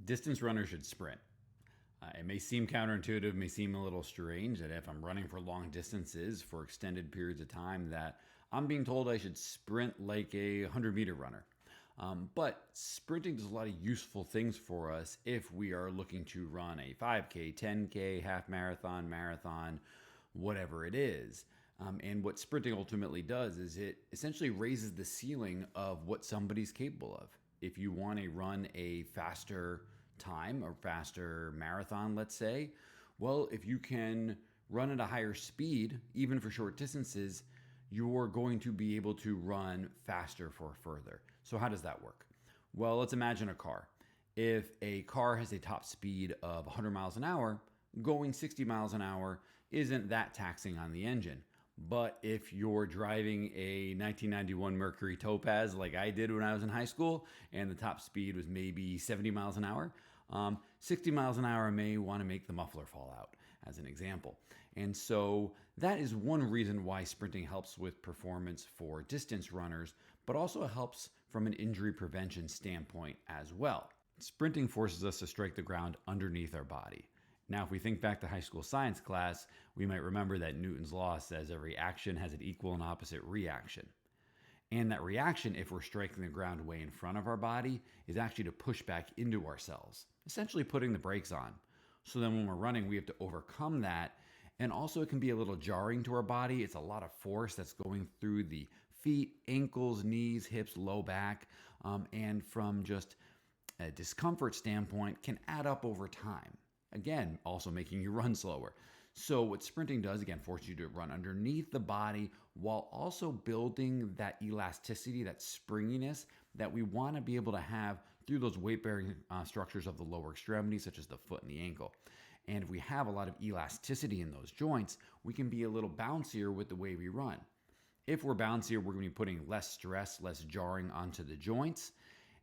Distance runners should sprint. It may seem counterintuitive, may seem a little strange that if I'm running for long distances for extended periods of time, that I'm being told I should sprint like a 100-meter runner. But sprinting does a lot of useful things for us if we are looking to run a 5K, 10K, half marathon, marathon, whatever it is. And what sprinting ultimately does is it essentially raises the ceiling of what somebody's capable of. If you want to run a faster time or faster marathon, let's say, well, if you can run at a higher speed, even for short distances, you're going to be able to run faster for further. So how does that work? Well, let's imagine a car. If a car has a top speed of 100 miles an hour, going 60 miles an hour isn't that taxing on the engine. But if you're driving a 1991 Mercury Topaz like I did when I was in high school and the top speed was maybe 70 miles an hour, 60 miles an hour may want to make the muffler fall out, as an example. And so that is one reason why sprinting helps with performance for distance runners, but also helps from an injury prevention standpoint as well. Sprinting forces us to strike the ground underneath our body. Now, if we think back to high school science class, we might remember that Newton's law says every action has an equal and opposite reaction. And that reaction, if we're striking the ground way in front of our body, is actually to push back into ourselves, essentially putting the brakes on. So then when we're running, we have to overcome that. And also, it can be a little jarring to our body. It's a lot of force that's going through the feet, ankles, knees, hips, low back. And from just a discomfort standpoint, can add up over time. Again, also making you run slower. So what sprinting does, again, forces you to run underneath the body while also building that elasticity, that springiness that we want to be able to have through those weight-bearing structures of the lower extremities, such as the foot and the ankle. And if we have a lot of elasticity in those joints, we can be a little bouncier with the way we run. If we're bouncier, we're going to be putting less stress, less jarring onto the joints.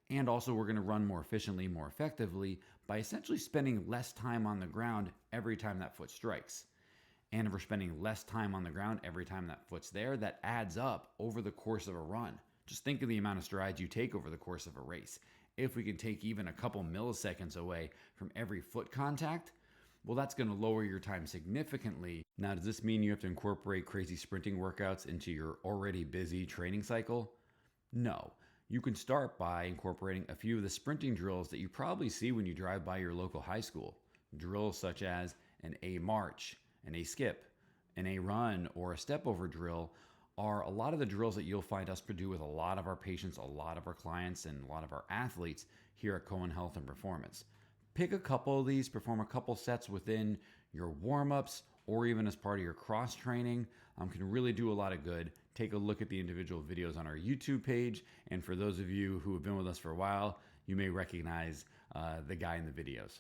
And also, we're going to run more efficiently, more effectively by essentially spending less time on the ground every time that foot strikes. And if we're spending less time on the ground every time that foot's there, that adds up over the course of a run. Just think of the amount of strides you take over the course of a race. If we can take even a couple milliseconds away from every foot contact, well, that's going to lower your time significantly. Now, does this mean you have to incorporate crazy sprinting workouts into your already busy training cycle? No. You can start by incorporating a few of the sprinting drills that you probably see when you drive by your local high school. Drills such as an A march, an A skip, an A run, or a step over drill are a lot of the drills that you'll find us do with a lot of our patients, a lot of our clients, and a lot of our athletes here at Cohen Health and Performance. Pick a couple of these, perform a couple sets within your warm-ups or even as part of your cross training, can really do a lot of good. Take a look at the individual videos on our YouTube page. And for those of you who have been with us for a while, you may recognize the guy in the videos.